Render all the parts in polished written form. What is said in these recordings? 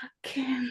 Okay.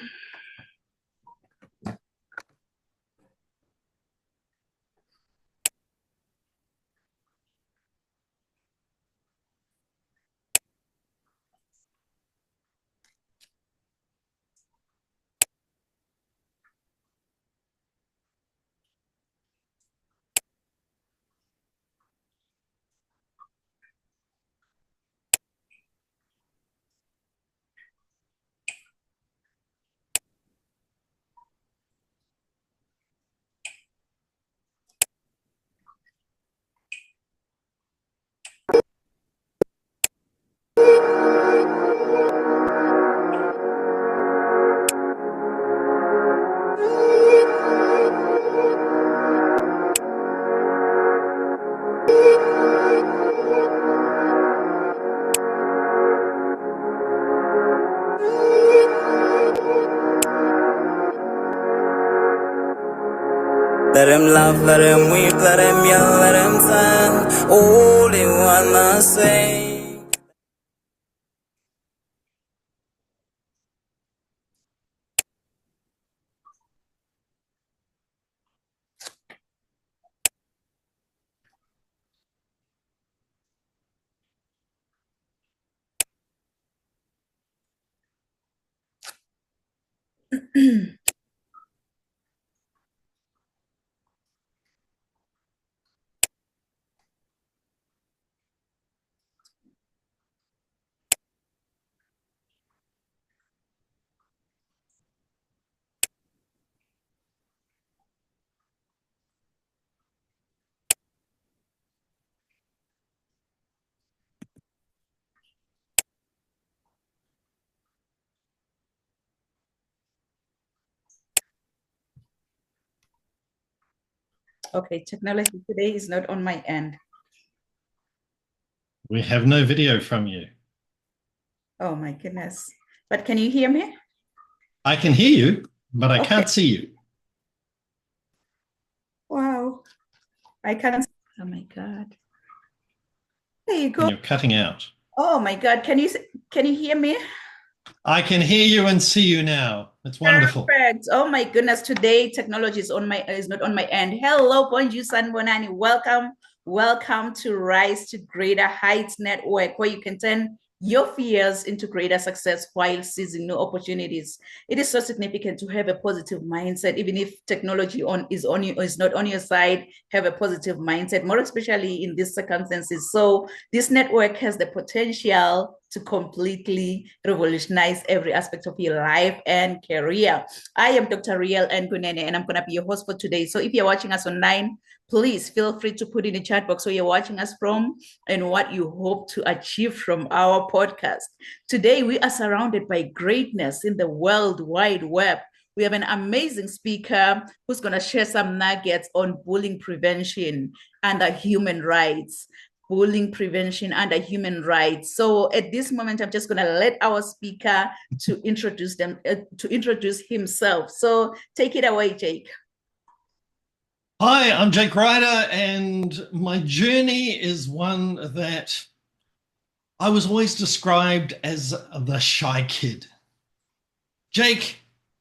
Let him laugh, let him weep, let him yell, let him sing. All in one the same. Okay, technology today is not on my end. We have no video from you. Oh my goodness. But can you hear me? I can hear you, but I Okay. can't see you. Wow. I can't. Oh my God. There you go. And you're cutting out. Oh my God. Can you hear me? I can hear you and see you now. It's wonderful. Perfect. Oh my goodness. Today technology is not on my end. Hello, Bonjour Sanbonani. Welcome to Rise to Greater Heights Network, where you can turn your fears into greater success while seizing new opportunities. It is so significant to have a positive mindset, even if technology is not on your side. Have a positive mindset, more especially in these circumstances. So this network has the potential to completely revolutionize every aspect of your life and career. I am Dr. Riel Ngunene, and I'm going to be your host for today. So if you're watching us online, please feel free to put in the chat box where you're watching us from and what you hope to achieve from our podcast. Today, we are surrounded by greatness in the World Wide Web. We have an amazing speaker who's going to share some nuggets on bullying prevention and human rights. Bullying prevention under human rights. So at this moment, I'm just going to let our speaker to introduce himself. So take it away, Jake. Hi, I'm Jake Ryder, and my journey is one that I was always described as the shy kid. Jake,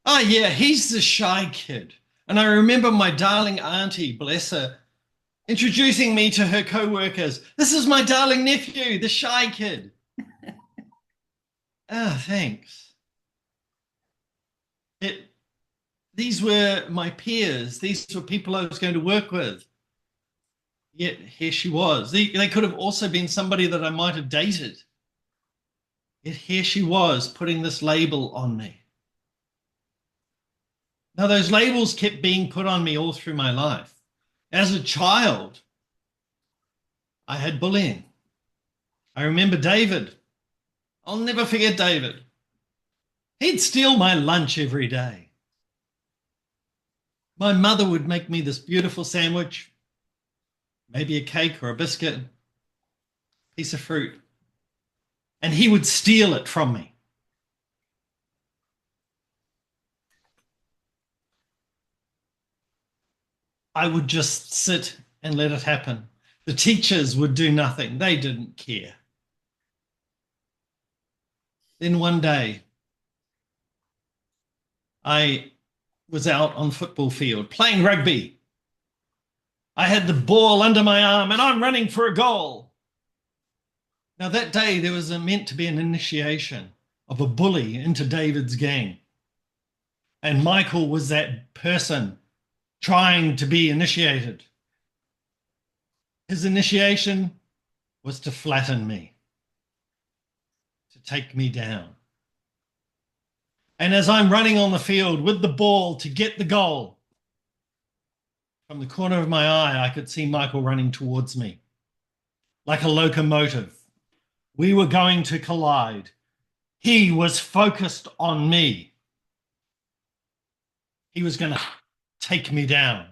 oh yeah, he's the shy kid. And I remember my darling auntie, bless her, introducing me to her co-workers. This is my darling nephew, the shy kid. Thanks. These were my peers. These were people I was going to work with. Yet here she was. They could have also been somebody that I might have dated. Yet here she was putting this label on me. Now, those labels kept being put on me all through my life. As a child, I had bullying. I remember David. I'll never forget David. He'd steal my lunch every day. My mother would make me this beautiful sandwich, maybe a cake or a biscuit, piece of fruit, and he would steal it from me. I would just sit and let it happen. The teachers would do nothing. They didn't care. Then one day, I was out on the football field playing rugby. I had the ball under my arm and I'm running for a goal. Now that day there was meant to be an initiation of a bully into David's gang. And Michael was that person trying to be initiated. His initiation was to flatten me, to take me down. And as I'm running on the field with the ball to get the goal, from the corner of my eye, I could see Michael running towards me like a locomotive. We were going to collide. He was focused on me. He was going to take me down.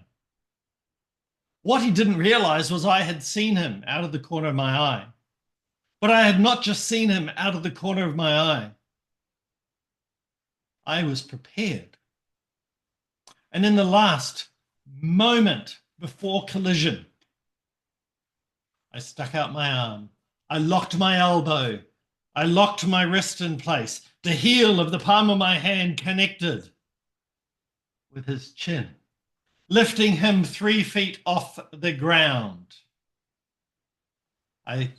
What he didn't realize was I had seen him out of the corner of my eye. But I had not just seen him out of the corner of my eye. I was prepared. And in the last moment before collision, I stuck out my arm. I locked my elbow. I locked my wrist in place. The heel of the palm of my hand connected with his chin, lifting him 3 feet off the ground. I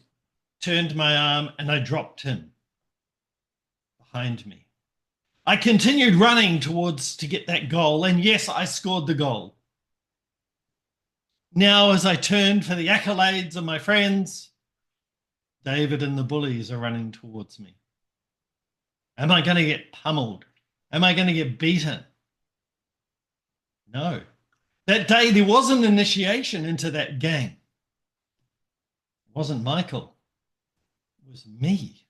turned my arm and I dropped him behind me. I continued running to get that goal, and yes, I scored the goal. Now, as I turned for the accolades of my friends, David and the bullies are running towards me. Am I going to get pummeled? Am I going to get beaten? No. That day, there was an initiation into that gang. It wasn't Michael. It was me.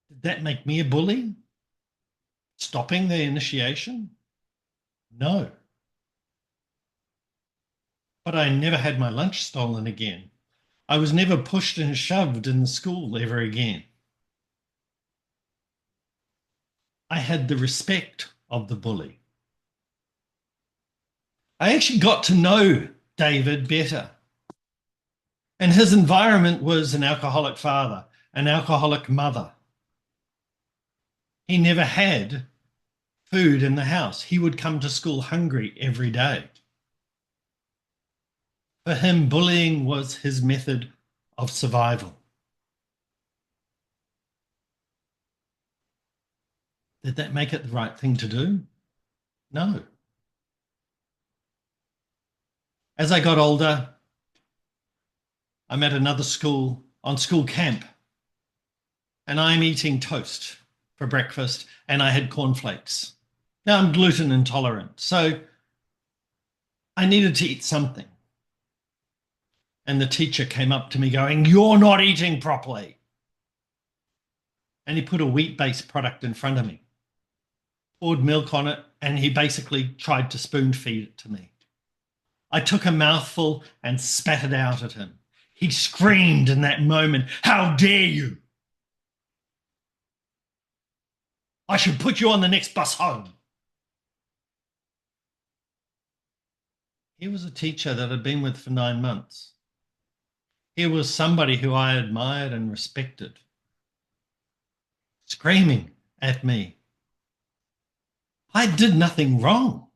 Did that make me a bully? Stopping the initiation? No. But I never had my lunch stolen again. I was never pushed and shoved in the school ever again. I had the respect of the bully. I actually got to know David better. And his environment was an alcoholic father, an alcoholic mother. He never had food in the house. He would come to school hungry every day. For him, bullying was his method of survival. Did that make it the right thing to do? No. As I got older, I'm at another school on school camp, and I'm eating toast for breakfast, and I had cornflakes. Now I'm gluten intolerant, so I needed to eat something. And the teacher came up to me going, "You're not eating properly." And he put a wheat-based product in front of me, poured milk on it, and he basically tried to spoon feed it to me. I took a mouthful and spat it out at him. He screamed in that moment, "How dare you? I should put you on the next bus home." He was a teacher that I'd been with for 9 months. He was somebody who I admired and respected, screaming at me. I did nothing wrong.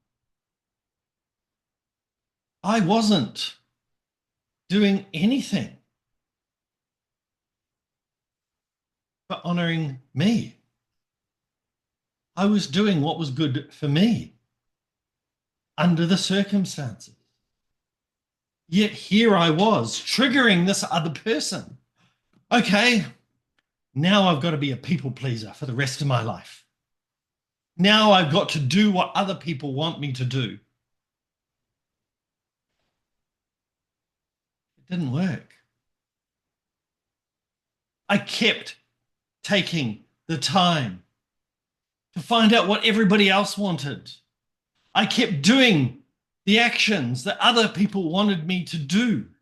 I wasn't doing anything for honoring me. I was doing what was good for me under the circumstances. Yet here I was triggering this other person. Okay, now I've got to be a people pleaser for the rest of my life. Now I've got to do what other people want me to do. It didn't work. I kept taking the time to find out what everybody else wanted. I kept doing the actions that other people wanted me to do.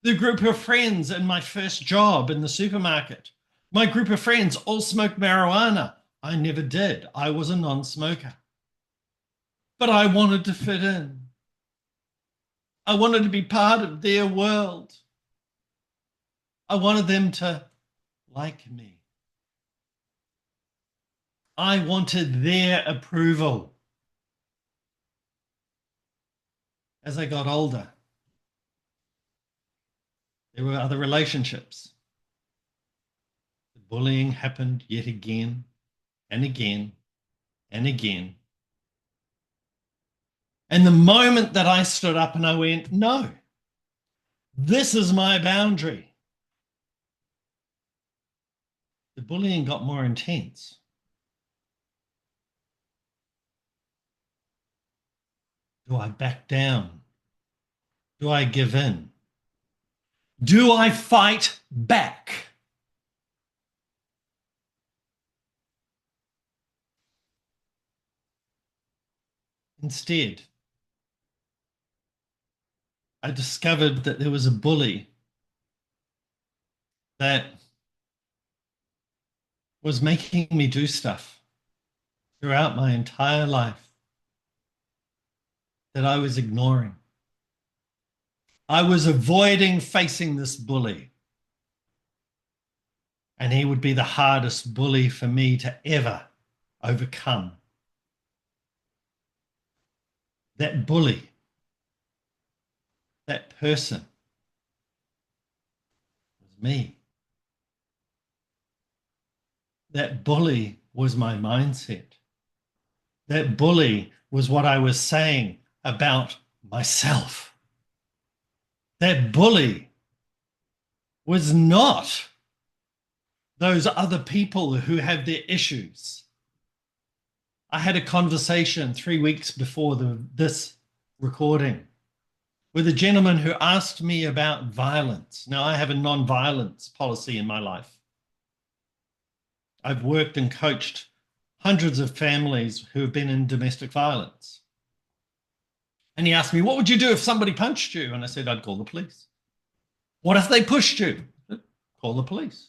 The group of friends in my first job in the supermarket, my group of friends all smoked marijuana. I never did. I was a non-smoker. But I wanted to fit in. I wanted to be part of their world. I wanted them to like me. I wanted their approval. As I got older, there were other relationships. The bullying happened yet again and again and again. And the moment that I stood up and I went, no, this is my boundary, the bullying got more intense. Do I back down? Do I give in? Do I fight back? Instead, I discovered that there was a bully that was making me do stuff throughout my entire life that I was ignoring. I was avoiding facing this bully. And he would be the hardest bully for me to ever overcome. That bully, that person, was me. That bully was my mindset. That bully was what I was saying about myself. That bully was not those other people who have their issues. I had a conversation 3 weeks before this recording with a gentleman who asked me about violence. Now, I have a non-violence policy in my life. I've worked and coached hundreds of families who have been in domestic violence. And he asked me, what would you do if somebody punched you? And I said, I'd call the police. What if they pushed you? Call the police.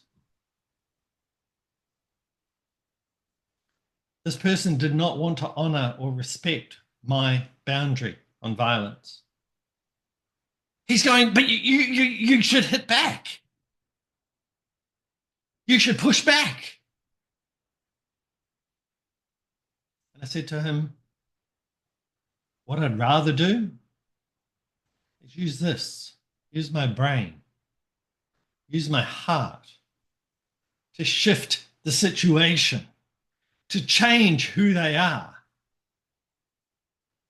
This person did not want to honor or respect my boundary on violence. He's going, but you should hit back. You should push back. And I said to him, what I'd rather do is use this, use my brain, use my heart to shift the situation, to change who they are,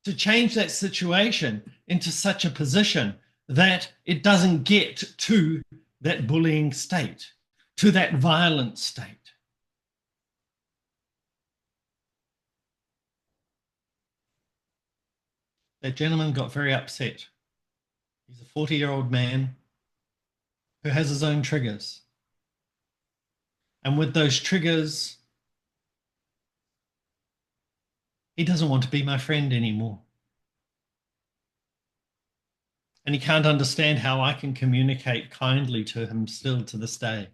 to change that situation into such a position that it doesn't get to that bullying state, to that violent state. That gentleman got very upset. He's a 40-year-old man who has his own triggers. And with those triggers, he doesn't want to be my friend anymore. And he can't understand how I can communicate kindly to him still to this day.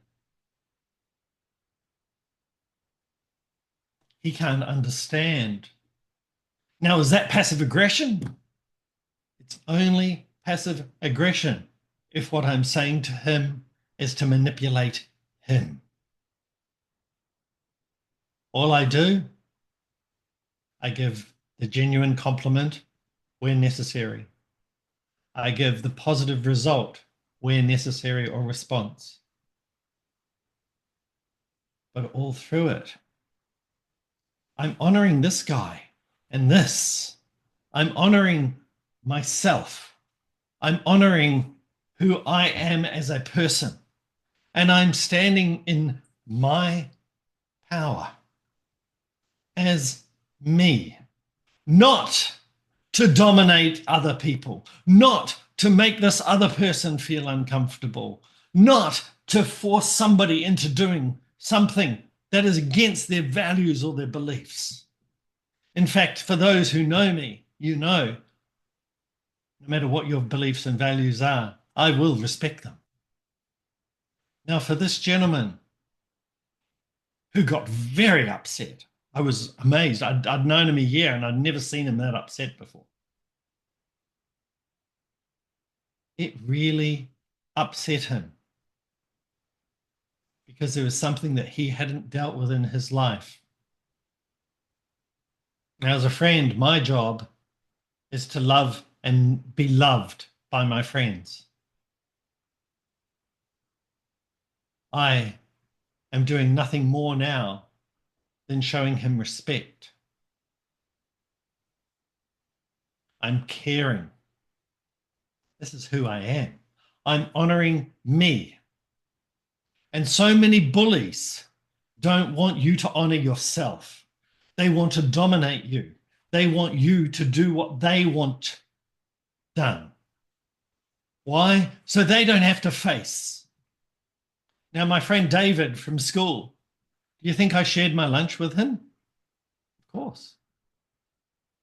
He can't understand. Now, is that passive aggression? It's only passive aggression if what I'm saying to him is to manipulate him. All I do, I give the genuine compliment where necessary. I give the positive result where necessary or response. But all through it, I'm honoring this guy and this. I'm honoring myself. I'm honoring who I am as a person. And I'm standing in my power as me, not to dominate other people, not to make this other person feel uncomfortable, not to force somebody into doing something that is against their values or their beliefs. In fact, for those who know me, you know, no matter what your beliefs and values are, I will respect them. Now, for this gentleman who got very upset, I was amazed. I'd known him a year and I'd never seen him that upset before. It really upset him because there was something that he hadn't dealt with in his life Now, as a friend, my job is to love and be loved by my friends. I am doing nothing more now than showing him respect. I'm caring. This is who I am. I'm honoring me. And so many bullies don't want you to honor yourself. They want to dominate you. They want you to do what they want done. Why? So they don't have to face. Now, my friend David from school, do you think I shared my lunch with him? Of course.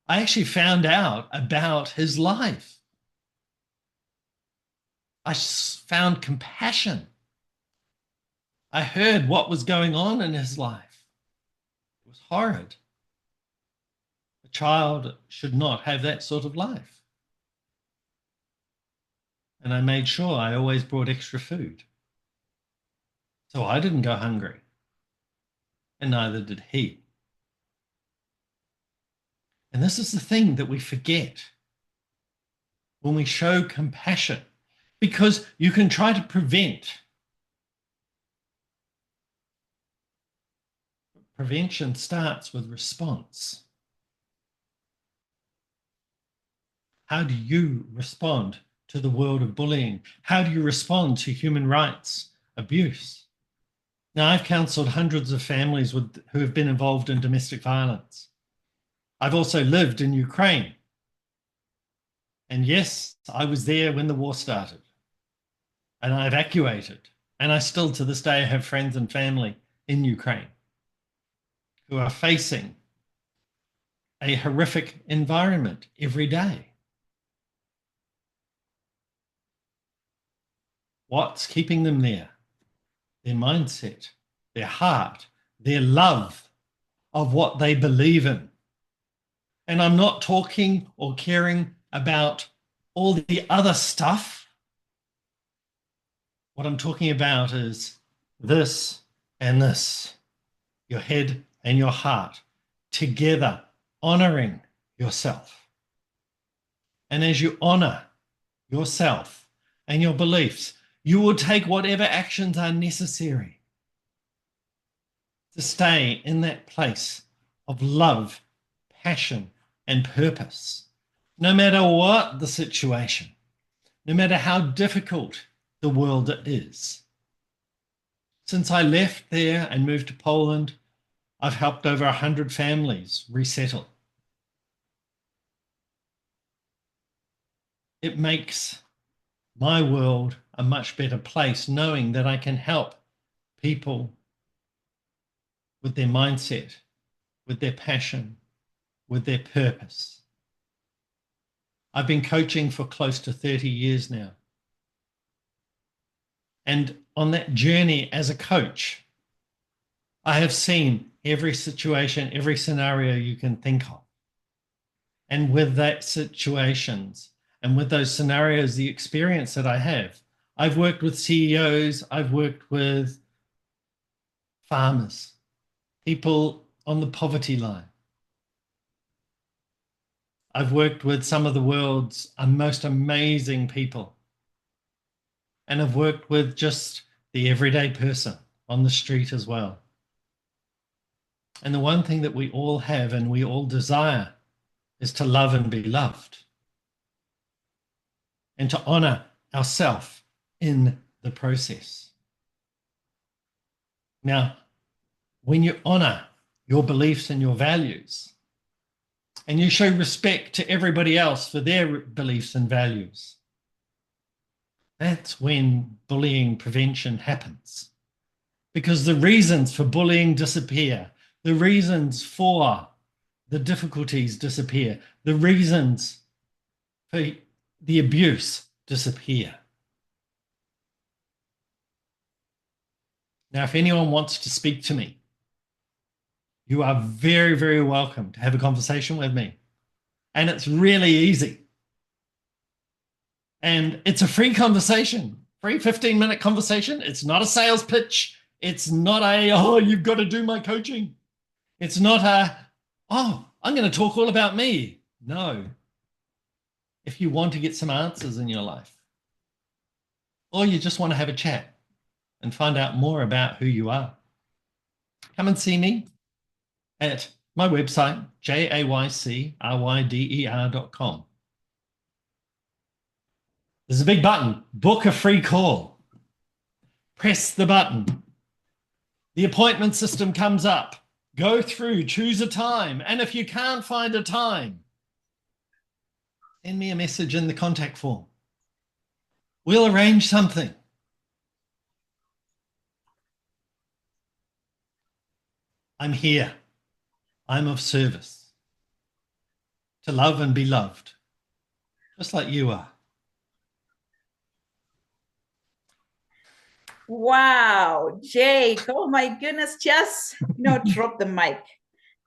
I actually found out about his life. I found compassion. I heard what was going on in his life. It was horrid. A child should not have that sort of life. And I made sure I always brought extra food. So I didn't go hungry. And neither did he. And this is the thing that we forget when we show compassion, because you can try to prevent. Prevention starts with response. How do you respond to the world of bullying? How do you respond to human rights abuse? Now, I've counseled hundreds of families who have been involved in domestic violence. I've also lived in Ukraine. And yes, I was there when the war started. And I evacuated. And I still, to this day, have friends and family in Ukraine who are facing a horrific environment every day. What's keeping them there? Their mindset, their heart, their love of what they believe in. And I'm not talking or caring about all the other stuff. What I'm talking about is this and this, your head and your heart, together, honoring yourself. And as you honor yourself and your beliefs, you will take whatever actions are necessary to stay in that place of love, passion, and purpose. No matter what the situation, no matter how difficult the world is. Since I left there and moved to Poland, I've helped over 100 families resettle. It makes my world a much better place, knowing that I can help people with their mindset, with their passion, with their purpose. I've been coaching for close to 30 years now. And on that journey as a coach, I have seen every situation, every scenario you can think of. And with that situations and with those scenarios, the experience that I have, I've worked with CEOs, I've worked with farmers, people on the poverty line. I've worked with some of the world's most amazing people. And I've worked with just the everyday person on the street as well. And the one thing that we all have and we all desire is to love and be loved. And to honor ourselves in the process. Now, when you honor your beliefs and your values, and you show respect to everybody else for their beliefs and values, that's when bullying prevention happens. Because the reasons for bullying disappear. The reasons for the difficulties disappear. The reasons for the abuse disappear. Now, if anyone wants to speak to me, you are very, very welcome to have a conversation with me. And it's really easy. And it's a free conversation, free 15-minute conversation. It's not a sales pitch. It's not a, oh, you've got to do my coaching. It's not a, oh, I'm going to talk all about me. No. If you want to get some answers in your life, or you just want to have a chat and find out more about who you are, come and see me at my website, jaycryder.com. There's a big button, book a free call. Press the button. The appointment system comes up. Go through, choose a time. And if you can't find a time, send me a message in the contact form. We'll arrange something. I'm here. I'm of service to love and be loved, just like you are. Wow, Jake, oh my goodness, just drop the mic.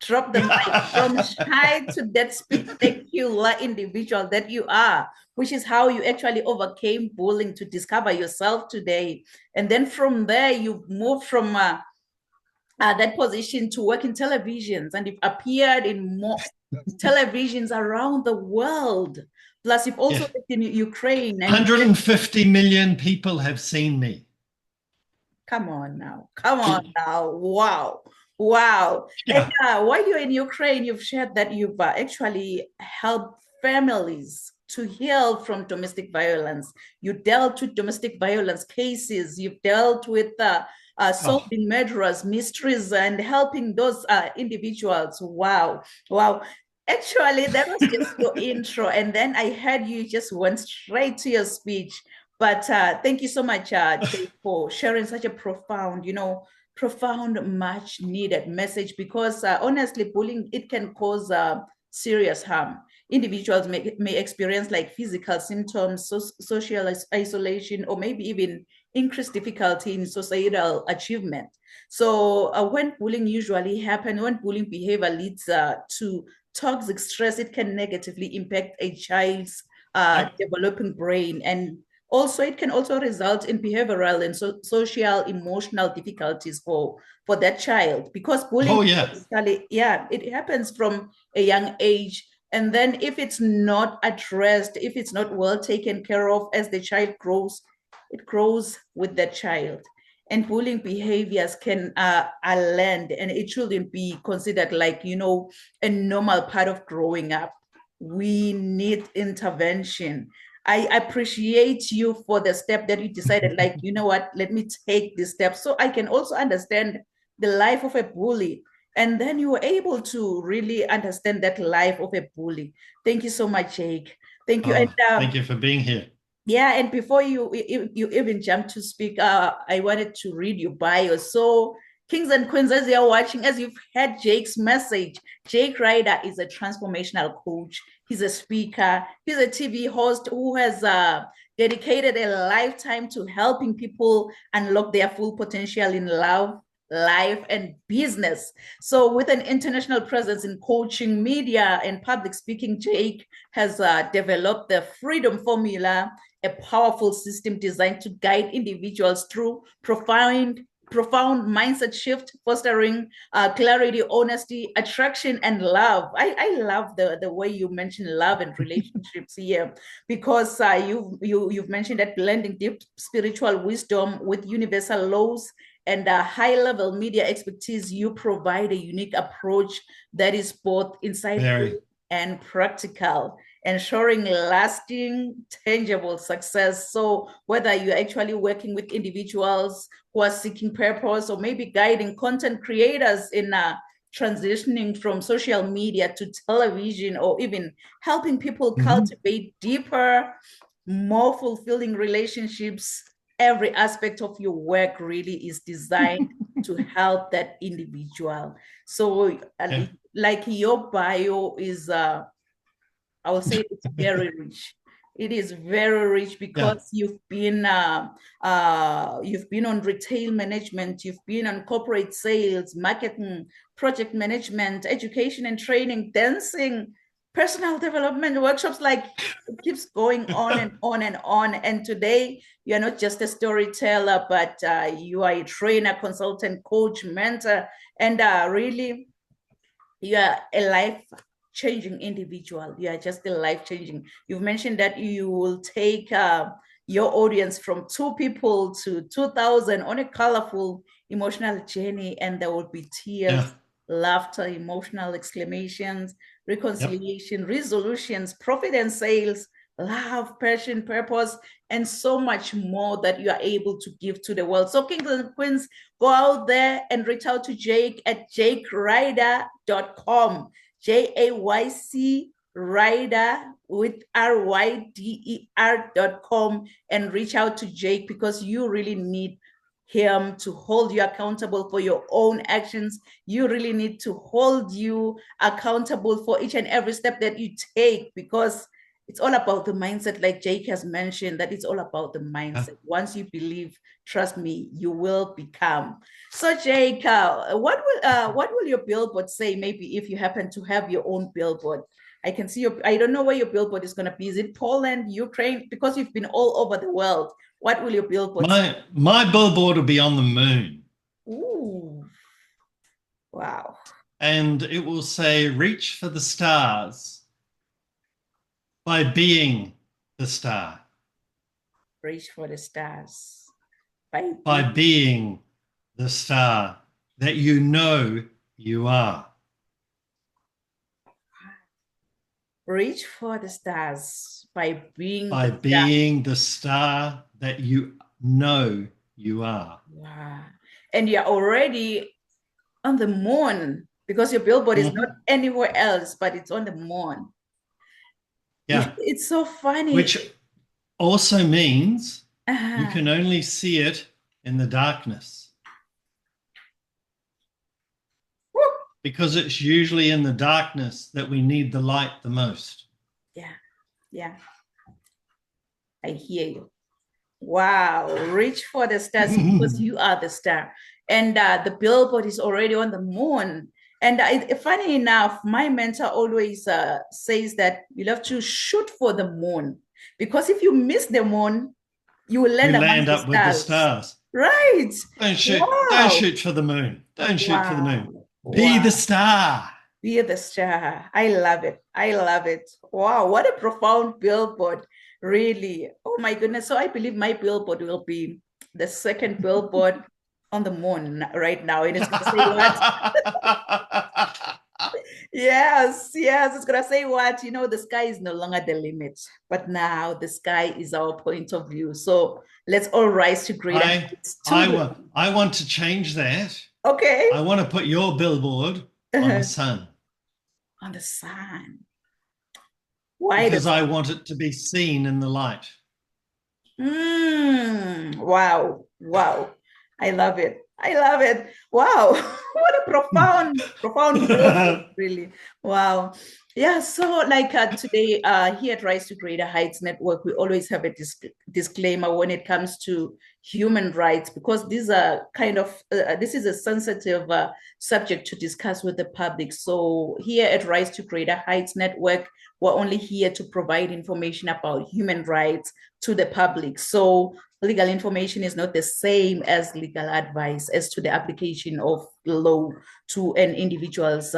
Drop the mic from shy to that spectacular individual that you are, which is how you actually overcame bullying to discover yourself today. And then from there, you've moved from that position to work in televisions, and you've appeared in more televisions around the world. Plus, you've also lived in Ukraine. And 150 million people have seen me. Come on now. Come on now. Wow. Wow. Yeah. And while you're in Ukraine, you've shared that you've actually helped families to heal from domestic violence. You dealt with domestic violence cases. You've dealt with solving murderers, mysteries, and helping those individuals. Wow. Wow. Actually, that was just your intro. And then I heard you just went straight to your speech. But thank you so much, Jay, for sharing such a profound, much needed message, because honestly, bullying, it can cause serious harm. Individuals may experience like physical symptoms, social isolation, or maybe even increased difficulty in societal achievement. So when bullying usually happens, when bullying behavior leads to toxic stress, it can negatively impact a child's developing brain, and also it can also result in behavioral and social emotional difficulties for that child, because bullying it happens from a young age. And then if it's not addressed, if it's not well taken care of as the child grows, it grows with that child. And bullying behaviors can learned, and it shouldn't be considered like a normal part of growing up. We need intervention. I appreciate you for the step that you decided, like, you know what, let me take this step so I can also understand the life of a bully. And then you were able to really understand that life of a bully. Thank you so much, Jake. Thank you. And thank you for being here. Yeah, and before you even jump to speak, I wanted to read your bio. So, kings and queens, as you're watching, as you've heard Jake's message, Jake Ryder is a transformational coach. He's a speaker. He's a TV host who has dedicated a lifetime to helping people unlock their full potential in love, life, and business. So with an international presence in coaching, media, and public speaking, Jake has developed the Freedom Formula, a powerful system designed to guide individuals through profound mindset shift, fostering clarity, honesty, attraction, and love. I love the way you mentioned love and relationships here, because you've mentioned that blending deep spiritual wisdom with universal laws and high-level media expertise, you provide a unique approach that is both insightful and practical, ensuring lasting, tangible success. So whether you're actually working with individuals who are seeking purpose, or maybe guiding content creators in transitioning from social media to television, or even helping people cultivate deeper, more fulfilling relationships, every aspect of your work really is designed to help that individual. So like your bio is, I will say it's very rich. It is very rich, because you've been on retail management, you've been on corporate sales, marketing, project management, education and training, dancing, personal development workshops, like it keeps going on and on and on. And today you're not just a storyteller, but you are a trainer, consultant, coach, mentor, and really you are a life-changing individual. You are just a life-changing. You've mentioned that you will take your audience from 2 people to 2,000 on a colorful emotional journey, and there will be tears, laughter, emotional exclamations, reconciliation, resolutions, profit and sales, love, passion, purpose, and so much more that you are able to give to the world. So kings and queens, go out there and reach out to Jake at jakerider.com. JAYC Rider with RYDER.com, and reach out to Jake, because you really need him to hold you accountable for your own actions. You really need to hold you accountable for each and every step that you take, because it's all about the mindset, like Jake has mentioned, that it's all about the mindset. Once you believe, trust me, you will become. So Jake, what will your billboard say, maybe if you happen to have your own billboard? I can see I don't know where your billboard is going to be. Is it Poland, Ukraine? Because you've been all over the world. What will your billboard say? My billboard will be on the moon. Ooh. Wow. And it will say, reach for the stars by being the star. Reach for the stars. By being the star that you know you are. Reach for the stars by being the star that you know you are. Wow. And you're already on the moon, because your billboard is not anywhere else, but it's on the moon. Yeah. It's so funny. Which also means you can only see it in the darkness. Woo. Because it's usually in the darkness that we need the light the most. Yeah. I hear you. Wow. Reach for the stars, because you are the star. And the billboard is already on the moon. And funny enough, my mentor always says that you have to shoot for the moon, because if you miss the moon, you will land up with the stars. Right. Don't shoot for the moon. Don't shoot for the moon. Be the star. Be the star. I love it. I love it. Wow, what a profound billboard. Really. Oh my goodness. So I believe my billboard will be the second billboard on the moon right now. And it's going to say what? Yes. It's going to say what? You know, the sky is no longer the limit, but now the sky is our point of view. So let's all rise to greater heights. I want to change that. Okay. I want to put your billboard on the sun. On the sun. Why? Because I want it to be seen in the light. Wow. I love it. Wow. What a profound really. Wow. Yeah, so like today here at Rise to Greater Heights Network, we always have a disclaimer when it comes to human rights, because these are kind of, this is a sensitive subject to discuss with the public. So here at Rise to Greater Heights Network, we're only here to provide information about human rights to the public. So legal information is not the same as legal advice as to the application of the law to an individual's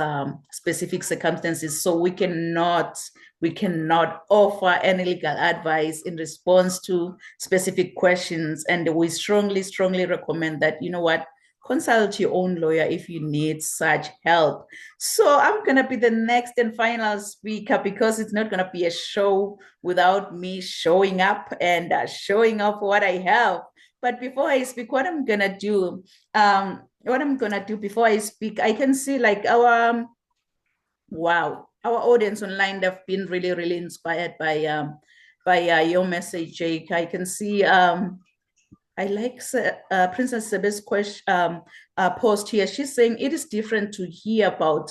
specific circumstances. So we cannot offer any legal advice in response to specific questions. And we strongly recommend that, you know what, consult your own lawyer if you need such help. So I'm going to be the next and final speaker, because it's not going to be a show without me showing up and showing off what I have. But before I speak, what I'm going to do before I speak, I can see like our audience online, they've been really inspired by your message, Jake. I can see I like Princess Sebe's post here. She's saying it is different to hear about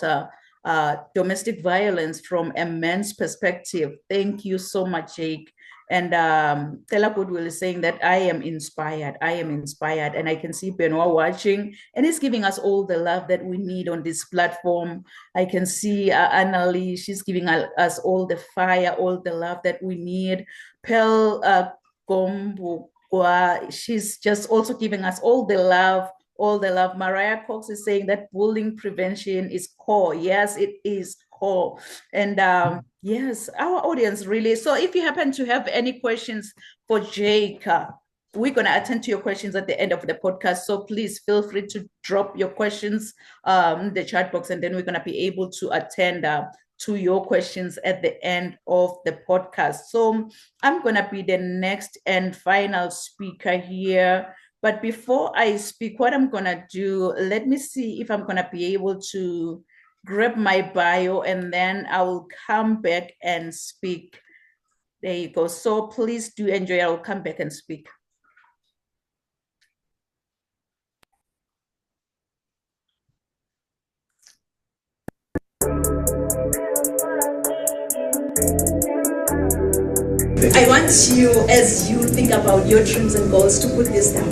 domestic violence from a man's perspective. Thank you so much, Jake. And Stella Goodwill is saying that I am inspired. And I can see Benoit watching, and he's giving us all the love that we need on this platform. I can see Annalie, she's giving us all the fire, all the love that we need. Pearl Gombu, she's just also giving us all the love, all the love. Mariah Cox is saying that bullying prevention is core. Yes, it is core. And yes, our audience really. So if you happen to have any questions for Jake, we're going to attend to your questions at the end of the podcast. So please feel free to drop your questions in the chat box, and then we're going to be able to attend to your questions at the end of the podcast. So I'm going to be the next and final speaker here. But before I speak, what I'm going to do, let me see if I'm going to be able to grab my bio, and then I will come back and speak. There you go. So please do enjoy. I will come back and speak. I want you, as you think about your dreams and goals, to put this down.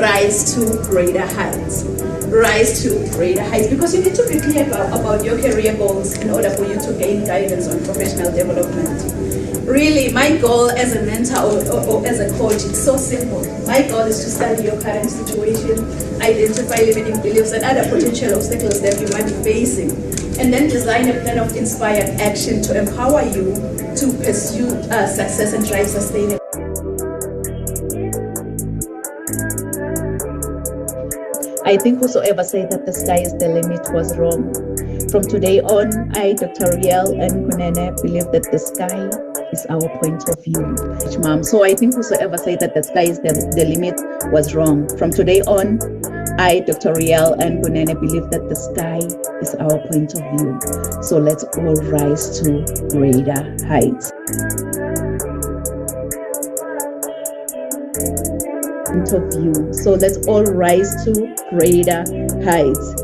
Rise to greater heights. Rise to greater heights, because you need to be clear about your career goals in order for you to gain guidance on professional development. Really, my goal as a mentor or as a coach, it's so simple. My goal is to study your current situation, identify limiting beliefs and other potential obstacles that you might be facing, and then design a plan of inspired action to empower you to pursue success and drive sustainable. I think whosoever said that the sky is the limit was wrong. From today on, I, Dr. Riel and Kunene, believe that the sky is our point of view. Mom. So I think whosoever said that the sky is the limit was wrong. From today on, I, Dr. Riel and Kunene, believe that the sky is our point of view. So let's all rise to greater heights. Point of view. So let's all rise to greater heights.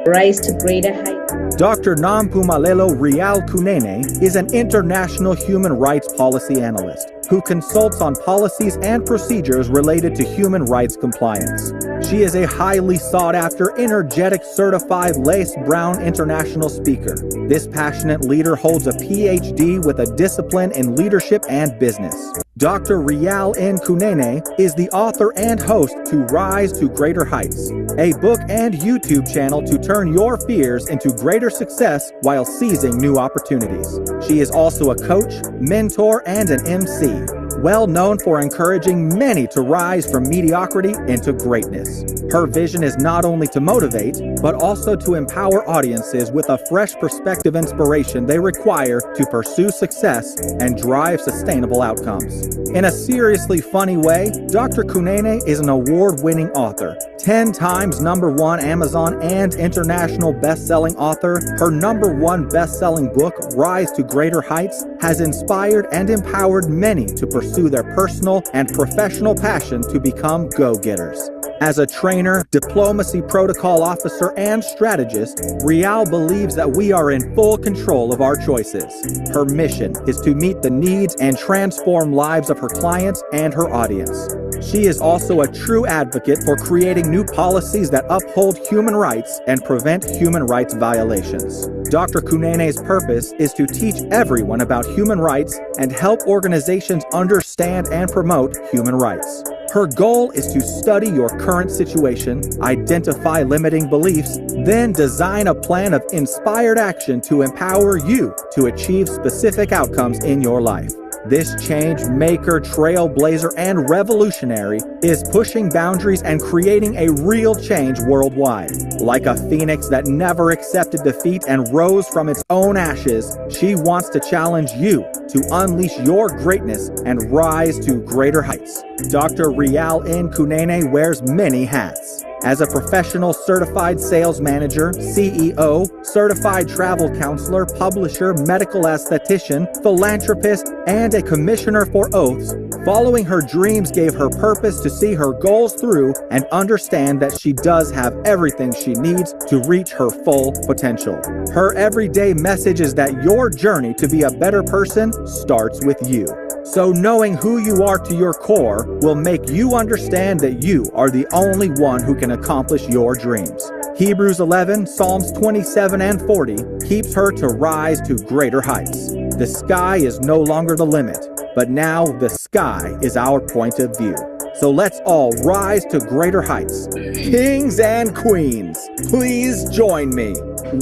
Rise to greater heights. Dr. Nampumelelo Rial Kunene is an international human rights policy analyst who consults on policies and procedures related to human rights compliance. She is a highly sought-after, energetic, certified Lace Brown international speaker. This passionate leader holds a PhD with a discipline in leadership and business. Dr. Rial N. Kunene is the author and host to Rise to Greater Heights, a book and YouTube channel to turn your fears into greater success while seizing new opportunities. She is also a coach, mentor, and an MC, well known for encouraging many to rise from mediocrity into greatness. Her vision is not only to motivate, but also to empower audiences with a fresh perspective inspiration they require to pursue success and drive sustainable outcomes. In a seriously funny way, Dr. Kunene is an award-winning author, 10 times #1 Amazon and international best-selling author. Her #1 best-selling book, Rise to Greater Heights, has inspired and empowered many to pursue their personal and professional passion to become go-getters. As a trainer, diplomacy protocol officer, and strategist, Rial believes that we are in full control of our choices. Her mission is to meet the needs and transform lives of her clients and her audience. She is also a true advocate for creating new policies that uphold human rights and prevent human rights violations. Dr. Kunene's purpose is to teach everyone about human rights and help organizations understand and promote human rights. Her goal is to study your current situation, identify limiting beliefs, then design a plan of inspired action to empower you to achieve specific outcomes in your life. This change maker, trailblazer, and revolutionary is pushing boundaries and creating a real change worldwide. Like a phoenix that never accepted defeat and rose from its own ashes, she wants to challenge you to unleash your greatness and rise to greater heights. Dr. Rial N. Kunene wears many hats. As a professional certified sales manager, CEO, certified travel counselor, publisher, medical esthetician, philanthropist, and a commissioner for oaths, following her dreams gave her purpose to see her goals through and understand that she does have everything she needs to reach her full potential. Her everyday message is that your journey to be a better person starts with you. So knowing who you are to your core will make you understand that you are the only one who can accomplish your dreams. Hebrews 11, Psalms 27 and 40 keeps her to rise to greater heights. The sky is no longer the limit, but now the sky is our point of view. So let's all rise to greater heights. Kings and queens, please join me.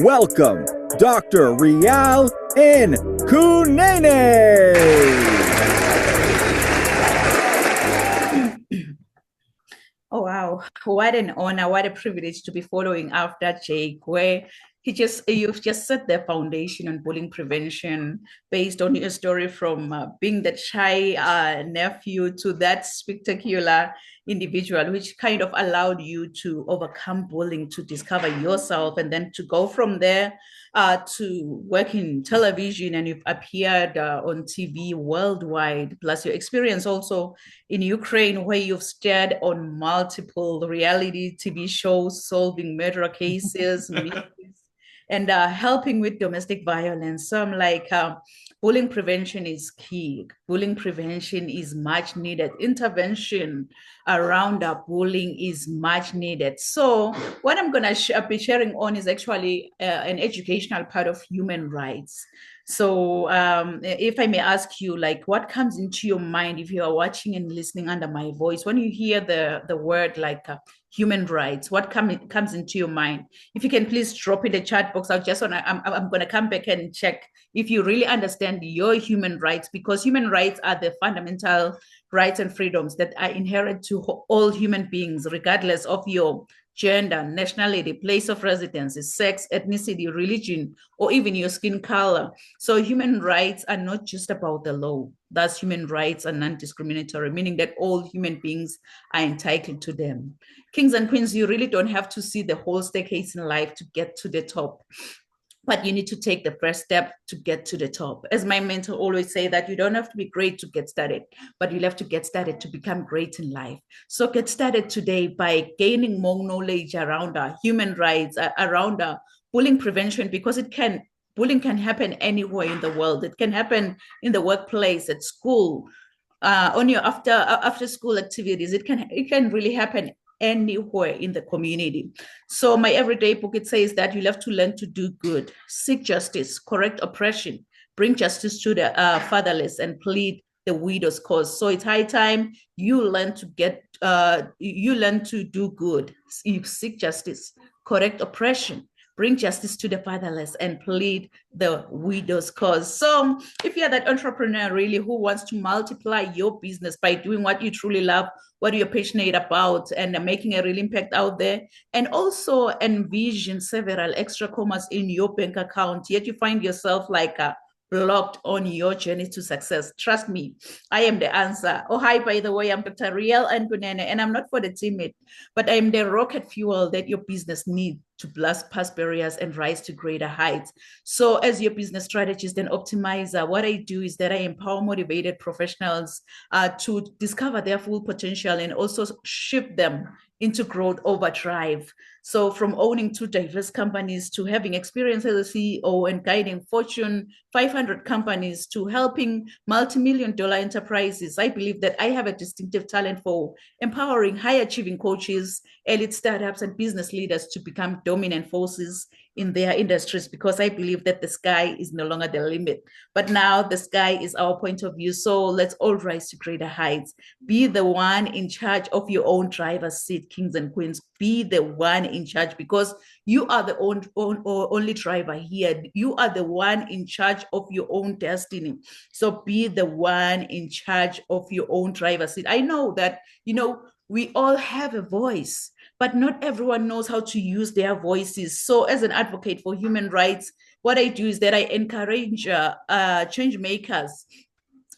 Welcome, Dr. Rial Nkunene. Oh, wow. What an honor, what a privilege to be following after Jake, where you've just set the foundation on bullying prevention based on your story from being the shy nephew to that spectacular individual, which kind of allowed you to overcome bullying, to discover yourself, and then to go from there to work in television, and you've appeared on TV worldwide, plus your experience also in Ukraine, where you've starred on multiple reality TV shows, solving murder cases, and helping with domestic violence. So I'm like, bullying prevention is key. Bullying prevention is much needed. Intervention around bullying is much needed. So what I'm going to be sharing on is actually an educational part of human rights. So if I may ask you, like, what comes into your mind if you are watching and listening under my voice, when you hear the word like human rights, what comes into your mind? If you can please drop in the chat box. I'm going to come back and check if you really understand your human rights, because human rights are the fundamental rights and freedoms that are inherent to all human beings, regardless of your gender, nationality, place of residence, sex, ethnicity, religion, or even your skin color. So human rights are not just about the law. Thus, human rights are non-discriminatory, meaning that all human beings are entitled to them. Kings and queens, you really don't have to see the whole staircase in life to get to the top, but you need to take the first step to get to the top. As my mentor always say, that you don't have to be great to get started, but you'll have to get started to become great in life. So get started today by gaining more knowledge around our human rights, around our bullying prevention, because bullying can happen anywhere in the world. It can happen in the workplace, at school, on your after school activities. It can really happen anywhere in the community. So my everyday book, it says that you'll have to learn to do good, seek justice, correct oppression, bring justice to the fatherless, and plead the widow's cause. So it's high time you learn to do good, you seek justice, correct oppression, bring justice to the fatherless, and plead the widow's cause. So if you're that entrepreneur really who wants to multiply your business by doing what you truly love, what you're passionate about, and making a real impact out there, and also envision several extra commas in your bank account, yet you find yourself like blocked on your journey to success, trust me, I am the answer. Oh, hi, by the way, I'm Dr. Rial Nkunene, and I'm not for the timid, but I'm the rocket fuel that your business needs to blast past barriers and rise to greater heights. So as your business strategist and optimizer, what I do is that I empower motivated professionals to discover their full potential and also shift them into growth overdrive. So from owning 2 diverse companies to having experience as a CEO and guiding Fortune 500 companies to helping multi-million-dollar enterprises, I believe that I have a distinctive talent for empowering high-achieving coaches, elite startups, and business leaders to become dominant forces in their industries, because I believe that the sky is no longer the limit, but now the sky is our point of view. So let's all rise to greater heights. Be the one in charge of your own driver's seat, kings and queens. Be the one in charge, because you are the only driver here. You are the one in charge of your own destiny. So be the one in charge of your own driver's seat. I know that, we all have a voice, but not everyone knows how to use their voices. So as an advocate for human rights, what I do is that I encourage change makers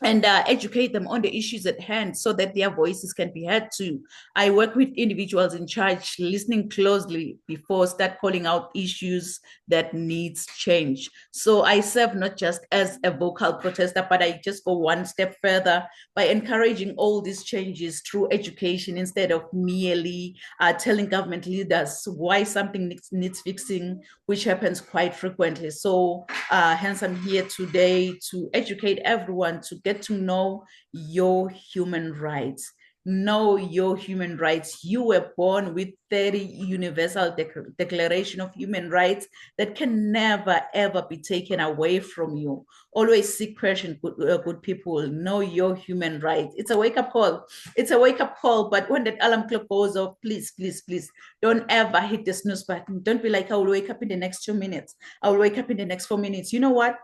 and educate them on the issues at hand so that their voices can be heard too. I work with individuals in charge, listening closely before start calling out issues that needs change. So I serve not just as a vocal protester, but I just go one step further by encouraging all these changes through education instead of merely telling government leaders why something needs fixing, which happens quite frequently. So hence I'm here today to educate everyone to get to know your human rights. know your human rights. You were born with 30 Universal Declaration of Human Rights that can never, ever be taken away from you. Always seek question, good people. Know your human rights. It's a wake-up call. It's a wake-up call, but when that alarm clock goes off, please, please, please, don't ever hit the snooze button. Don't be like, I will wake up in the next 2 minutes. I will wake up in the next 4 minutes. You know what?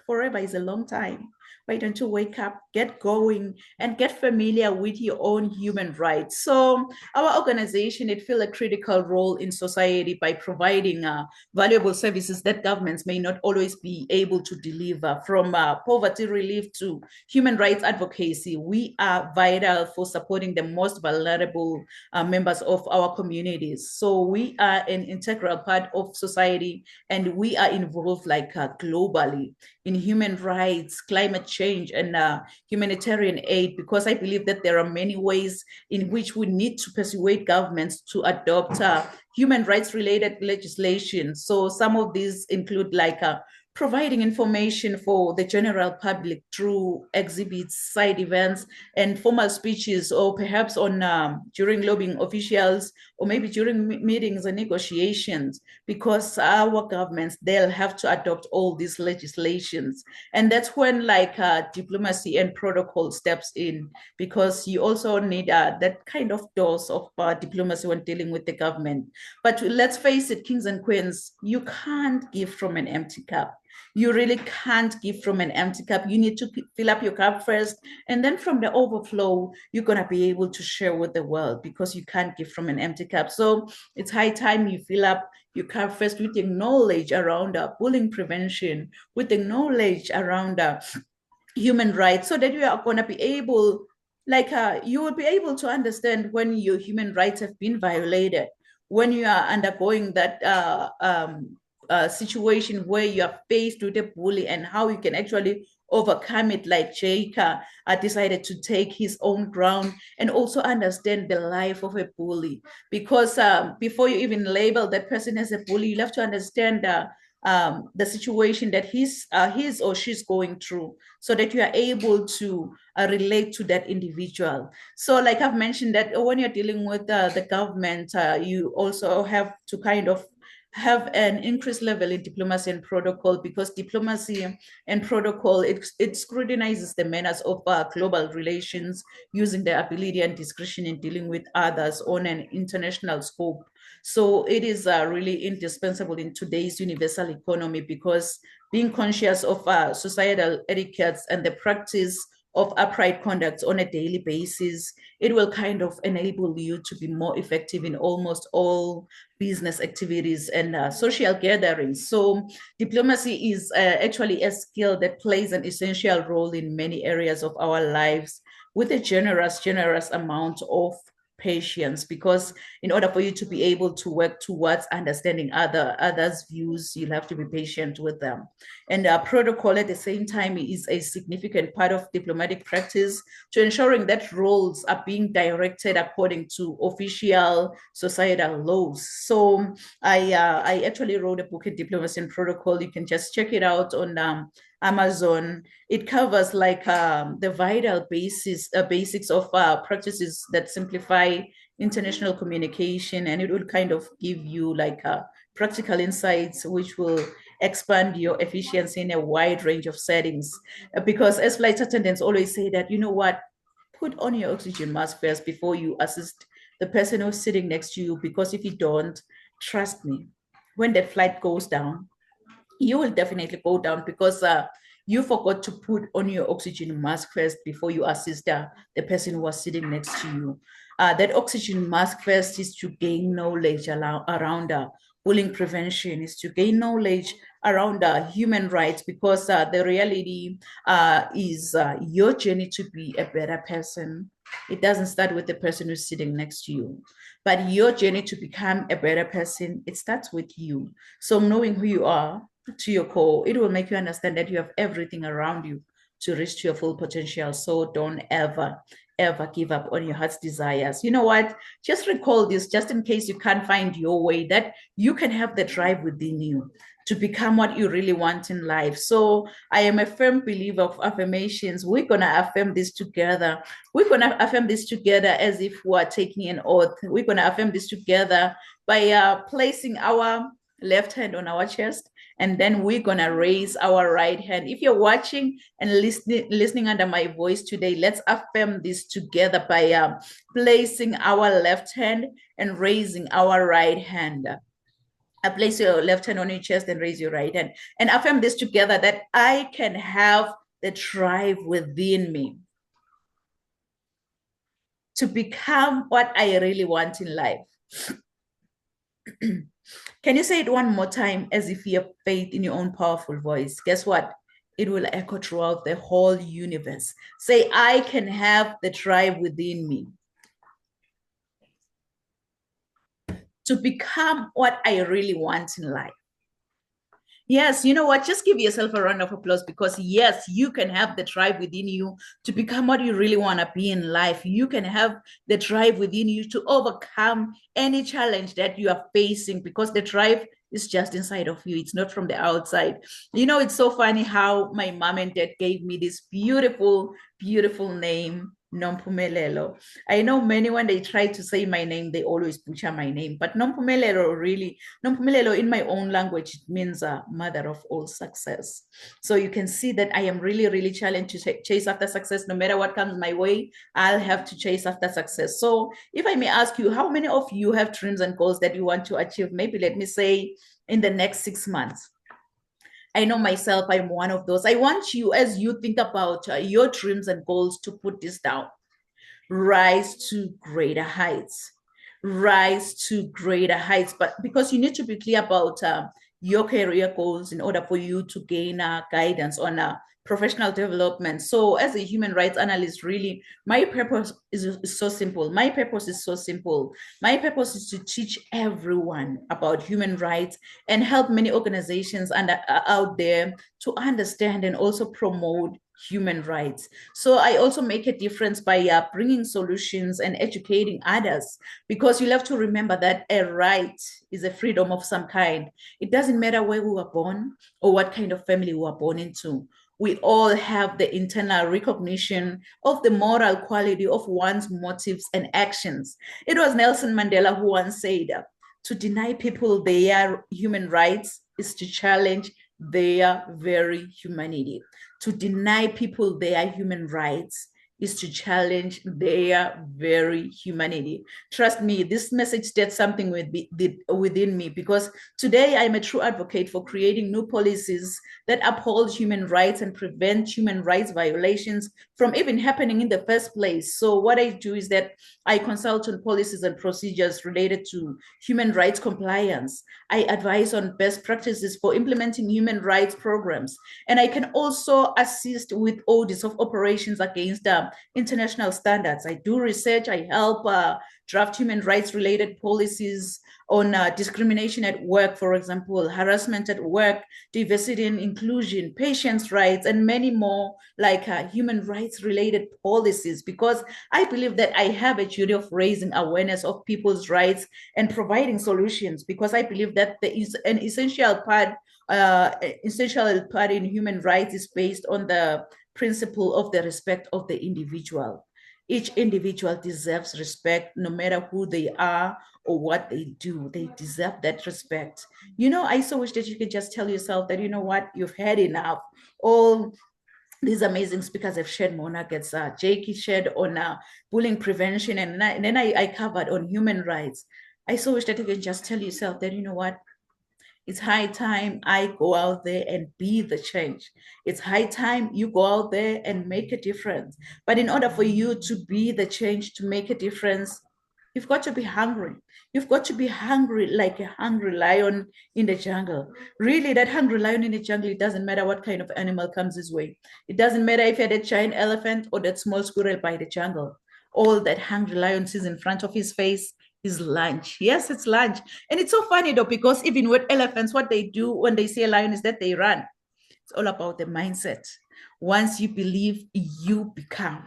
Forever is a long time. Why don't you wake up, get going, and get familiar with your own human rights? So our organization, it fills a critical role in society by providing valuable services that governments may not always be able to deliver, from poverty relief to human rights advocacy. We are vital for supporting the most vulnerable members of our communities. So we are an integral part of society, and we are involved like globally in human rights, climate change, and humanitarian aid, because I believe that there are many ways in which we need to persuade governments to adopt human rights related legislation. So some of these include like providing information for the general public through exhibits, side events, and formal speeches, or perhaps on during lobbying officials, or maybe during meetings and negotiations, because our governments, they'll have to adopt all these legislations. And that's when like diplomacy and protocol steps in, because you also need that kind of dose of diplomacy when dealing with the government. But let's face it, kings and queens, you can't give from an empty cup. You really can't give from an empty cup. You need to fill up your cup first. And then from the overflow, you're going to be able to share with the world, because you can't give from an empty cup. So it's high time you fill up your cup first with the knowledge around bullying prevention, with the knowledge around human rights, so that you are going to be able, like you will be able to understand when your human rights have been violated, when you are undergoing that situation where you are faced with a bully, and how you can actually overcome it, like Jake decided to take his own ground, and also understand the life of a bully. Because before you even label that person as a bully, you have to understand the situation that he's or she's going through, so that you are able to relate to that individual. So like I've mentioned, that when you're dealing with the government, you also have to kind of have an increased level in diplomacy and protocol, because diplomacy and protocol, it scrutinizes the manners of global relations, using the ability and discretion in dealing with others on an international scope. So it is really indispensable in today's universal economy, because being conscious of societal etiquettes and the practice of upright conduct on a daily basis, it will kind of enable you to be more effective in almost all business activities and social gatherings. So diplomacy is actually a skill that plays an essential role in many areas of our lives, with a generous amount of patience, because in order for you to be able to work towards understanding others' views, you'll have to be patient with them. And protocol at the same time is a significant part of diplomatic practice, to ensuring that roles are being directed according to official societal laws. So I actually wrote a book in Diplomacy and Protocol. You can just check it out on Amazon. It covers like the vital basics of practices that simplify international communication, and it will kind of give you like practical insights which will expand your efficiency in a wide range of settings. Because as flight attendants always say that, you know what, put on your oxygen mask first before you assist the person who's sitting next to you, because if you don't, trust me, when that flight goes down, you will definitely go down, because you forgot to put on your oxygen mask first before you assist the person who was sitting next to you. That oxygen mask first is to gain knowledge around bullying prevention, is to gain knowledge around human rights, because the reality is your journey to be a better person. It doesn't start with the person who's sitting next to you, but your journey to become a better person, it starts with you. So knowing who you are to your core, it will make you understand that you have everything around you to reach your full potential. So don't ever ever give up on your heart's desires. You know what? Just recall this, just in case you can't find your way, that you can have the drive within you to become what you really want in life. So I am a firm believer of affirmations. We're going to affirm this together. We're going to affirm this together as if we are taking an oath. We're going to affirm this together by placing our left hand on our chest, and then we're gonna raise our right hand. If you're watching and listening under my voice today, let's affirm this together by placing our left hand and raising our right hand. Place your left hand on your chest and raise your right hand, and affirm this together, that I can have the drive within me to become what I really want in life. Can you say it one more time as if you have faith in your own powerful voice? Guess what? It will echo throughout the whole universe. Say, I can have the drive within me to become what I really want in life. Yes, you know what? Just give yourself a round of applause, because yes, you can have the drive within you to become what you really want to be in life. You can have the drive within you to overcome any challenge that you are facing, because the drive is just inside of you. It's not from the outside. You know, it's so funny how my mom and dad gave me this beautiful, beautiful name, Nompumelelo. I know many, when they try to say my name, they always butcher my name, but Nompumelelo, really, Nompumelelo in my own language, it means mother of all success. So you can see that I am really, really challenged to chase after success. No matter what comes my way, I'll have to chase after success. So if I may ask you, how many of you have dreams and goals that you want to achieve? Maybe let me say in the next 6 months. I know myself, I'm one of those. I want you, as you think about your dreams and goals, to put this down. Rise to greater heights. Rise to greater heights. But because you need to be clear about your career goals in order for you to gain guidance on professional development. So as a human rights analyst, really, my purpose is so simple. My purpose is so simple. My purpose is to teach everyone about human rights and help many organizations out there to understand and also promote human rights. So I also make a difference by bringing solutions and educating others, because you'll have to remember that a right is a freedom of some kind. It doesn't matter where we were born or what kind of family we were born into. We all have the internal recognition of the moral quality of one's motives and actions. It was Nelson Mandela who once said, to deny people their human rights is to challenge their very humanity. To deny people their human rights is to challenge their very humanity. Trust me, this message did something within me, because today I'm a true advocate for creating new policies that uphold human rights and prevent human rights violations from even happening in the first place. So what I do is that I consult on policies and procedures related to human rights compliance. I advise on best practices for implementing human rights programs. And I can also assist with audits of operations against international standards. I do research, I help draft human rights related policies on discrimination at work, for example, harassment at work, diversity and inclusion, patients' rights, and many more, like human rights related policies, because I believe that I have a duty of raising awareness of people's rights and providing solutions, because I believe that there is an essential part in human rights is based on the principle of the respect of the individual. Each individual deserves respect, no matter who they are or what they do. They deserve that respect. You know, I so wish that you could just tell yourself that, you know what, you've had enough. All these amazing speakers have shared more nuggets. Jakey shared on bullying prevention, and then I covered on human rights. I so wish that you can just tell yourself that, you know what, it's high time I go out there and be the change. It's high time you go out there and make a difference. But in order for you to be the change, to make a difference, you've got to be hungry. You've got to be hungry like a hungry lion in the jungle. Really, that hungry lion in the jungle, it doesn't matter what kind of animal comes his way. It doesn't matter if you're that giant elephant or that small squirrel by the jungle. All that hungry lion sees in front of his face is lunch. Yes, it's lunch. And it's so funny though, because even with elephants, what they do when they see a lion is that they run. It's all about the mindset. Once you believe, you become.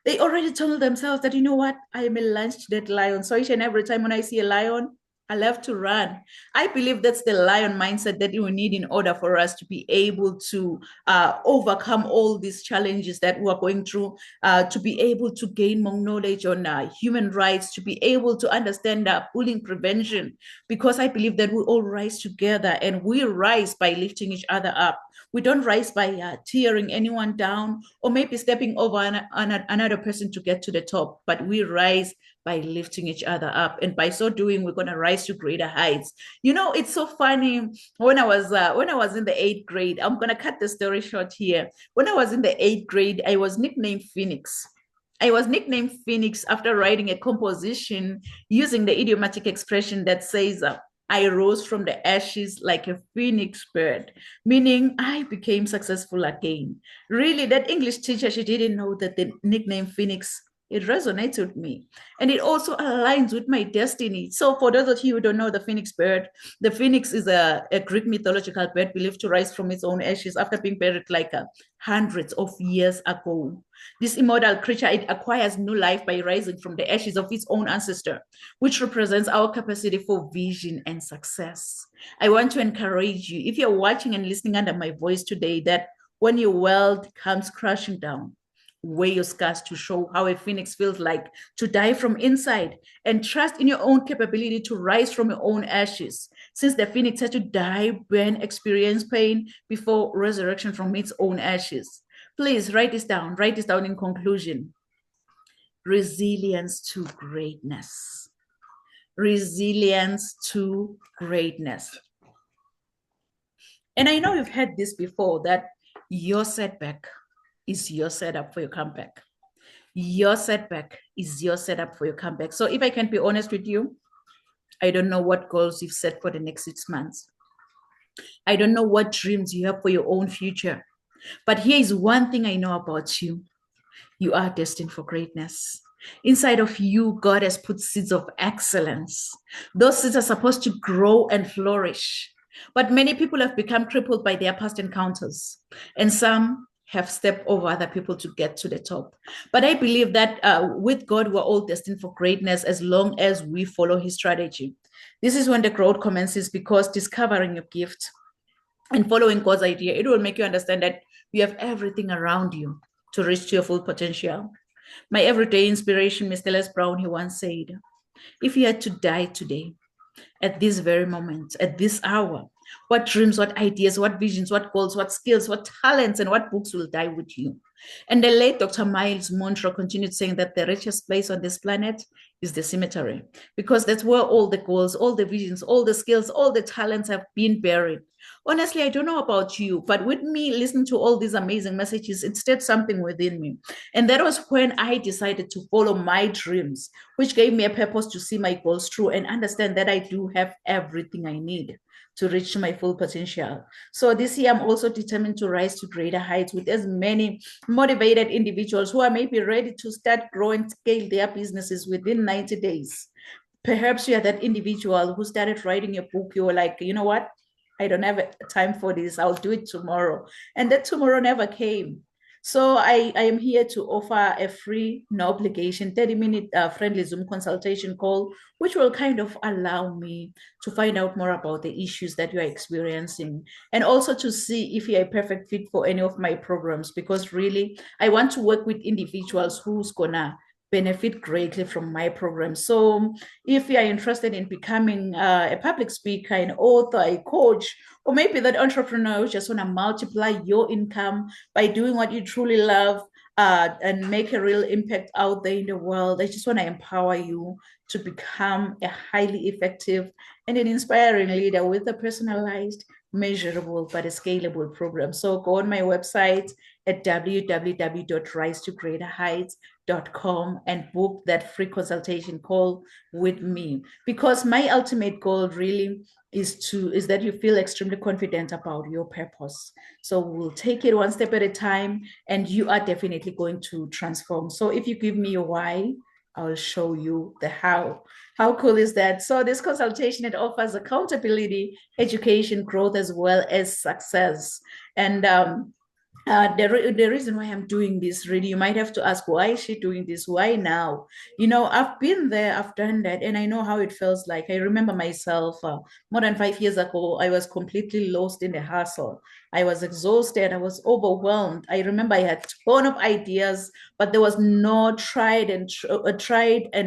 They already told themselves that, you know what, I am a lunch-dead lion. So each and every time when I see a lion, I love to run. I believe that's the lion mindset that we need in order for us to be able to overcome all these challenges that we're going through, to be able to gain more knowledge on human rights, to be able to understand bullying prevention, because I believe that we all rise together and we rise by lifting each other up. We don't rise by tearing anyone down or maybe stepping over another person to get to the top, but we rise by lifting each other up, and by so doing we're going to rise to greater heights. You know, it's so funny. When I was in the 8th grade, I'm going to cut the story short here. When I was in the 8th grade, I was nicknamed Phoenix. I was nicknamed Phoenix after writing a composition using the idiomatic expression that says, I rose from the ashes like a phoenix bird, meaning I became successful again. Really, that English teacher, she didn't know that the nickname Phoenix, it resonates with me. And it also aligns with my destiny. So for those of you who don't know the phoenix bird, the phoenix is a Greek mythological bird believed to rise from its own ashes after being buried like hundreds of years ago. This immortal creature, it acquires new life by rising from the ashes of its own ancestor, which represents our capacity for vision and success. I want to encourage you, if you're watching and listening under my voice today, that when your world comes crashing down, wear your scars to show how a phoenix feels like to die from inside, and trust in your own capability to rise from your own ashes, since the phoenix had to die, burn, experience pain before resurrection from its own ashes. Please write this down. Write this down in conclusion. Resilience to greatness. Resilience to greatness. And I know you've heard this before, that your setback is your setup for your comeback. Your setback is your setup for your comeback. So if I can be honest with you, I don't know what goals you've set for the next 6 months. I don't know what dreams you have for your own future. But here is one thing I know about you. You are destined for greatness. Inside of you, God has put seeds of excellence. Those seeds are supposed to grow and flourish. But many people have become crippled by their past encounters, and some have stepped over other people to get to the top. But I believe that with God, we're all destined for greatness as long as we follow his strategy. This is when the growth commences, because discovering your gift and following God's idea, it will make you understand that you have everything around you to reach to your full potential. My everyday inspiration, Mr. Les Brown, he once said, if you had to die today, at this very moment, at this hour, what dreams, what ideas, what visions, what goals, what skills, what talents, and what books will die with you? And the late Dr. Miles Monroe continued saying that the richest place on this planet is the cemetery, because that's where all the goals, all the visions, all the skills, all the talents have been buried. Honestly, I don't know about you, but with me listening to all these amazing messages, it stirred something within me. And that was when I decided to follow my dreams, which gave me a purpose to see my goals through and understand that I do have everything I need to reach my full potential. So this year, I'm also determined to rise to greater heights with as many motivated individuals who are maybe ready to start growing, scale their businesses within 90 days. Perhaps you are that individual who started writing a book. You were like, you know what? I don't have time for this. I'll do it tomorrow. And that tomorrow never came. So I am here to offer a free, no obligation, 30-minute friendly Zoom consultation call, which will kind of allow me to find out more about the issues that you are experiencing, and also to see if you're a perfect fit for any of my programs, because really, I want to work with individuals who's gonna benefit greatly from my program. So if you are interested in becoming a public speaker, an author, a coach, or maybe that entrepreneur who just want to multiply your income by doing what you truly love and make a real impact out there in the world, I just want to empower you to become a highly effective and an inspiring leader with a personalized, measurable, but a scalable program. So go on my website at www.risetogreaterheights.com and book that free consultation call with me, because my ultimate goal really is that you feel extremely confident about your purpose. So we'll take it one step at a time, and you are definitely going to transform. So if you give me your why, I'll show you the how. How cool is that? So this consultation, it offers accountability, education, growth, as well as success. And The reason why I'm doing this, really, you might have to ask, why is she doing this? Why now? I've been there, I've done that, and I know how it feels like. I remember myself more than 5 years ago, I was completely lost in the hustle. I was exhausted, I was overwhelmed. I remember I had a ton of ideas, but there was no tried and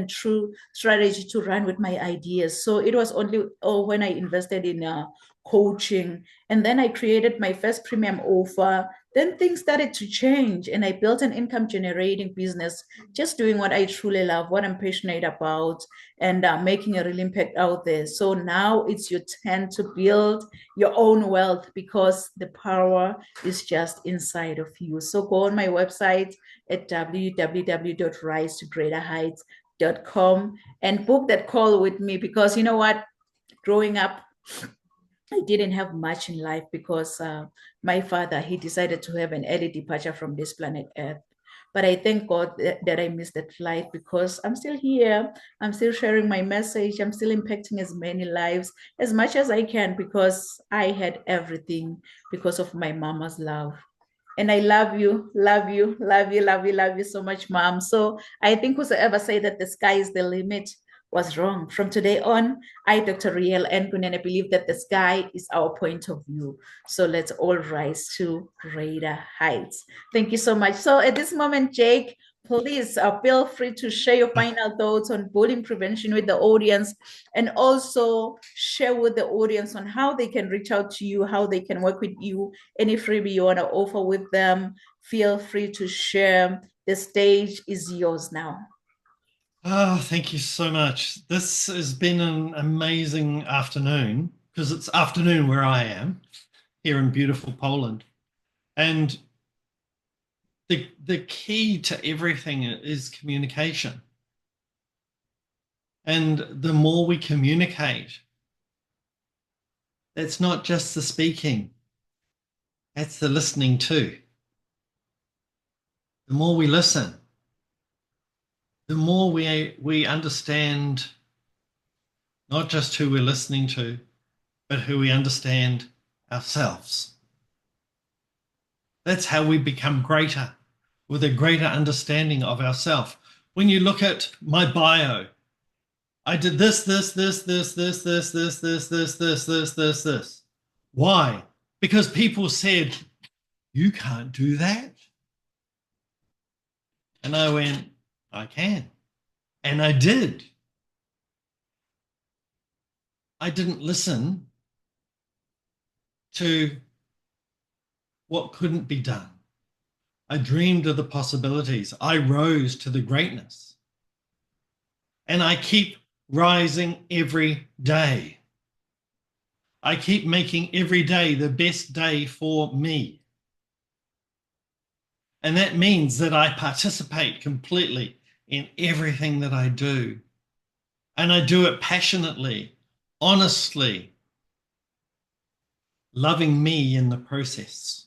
true strategy to run with my ideas. So it was only when I invested in coaching, and then I created my first premium offer. Then things started to change, and I built an income generating business, just doing what I truly love, what I'm passionate about, and making a real impact out there. So now it's your turn to build your own wealth, because the power is just inside of you. So go on my website at www.risetogreaterheights.com and book that call with me, because you know what? Growing up, I didn't have much in life, because my father, he decided to have an early departure from this planet Earth. But I thank God that I missed that flight, because I'm still here. I'm still sharing my message. I'm still impacting as many lives as much as I can, because I had everything because of my mama's love. And I love you, love you, love you, love you, love you so much, mom. So I think whosoever said that the sky is the limit was wrong. From today on, I, Dr. Riel Ngunene, believe that the sky is our point of view. So let's all rise to greater heights. Thank you so much. So at this moment, Jake, please feel free to share your final thoughts on bullying prevention with the audience, and also share with the audience on how they can reach out to you, how they can work with you, any freebie you want to offer with them. Feel free to share. The stage is yours now. Oh, thank you so much. This has been an amazing afternoon, because it's afternoon where I am, here in beautiful Poland. And the key to everything is communication. And the more we communicate, it's not just the speaking, it's the listening too. The more we listen, the more we understand not just who we're listening to, but who we understand ourselves. That's how we become greater, with a greater understanding of ourselves. When you look at my bio, I did this. Why? Because people said, you can't do that. And I went, I can. And I did. I didn't listen to what couldn't be done. I dreamed of the possibilities. I rose to the greatness. And I keep rising every day. I keep making every day the best day for me. And that means that I participate completely in everything that I do. And I do it passionately, honestly, loving me in the process.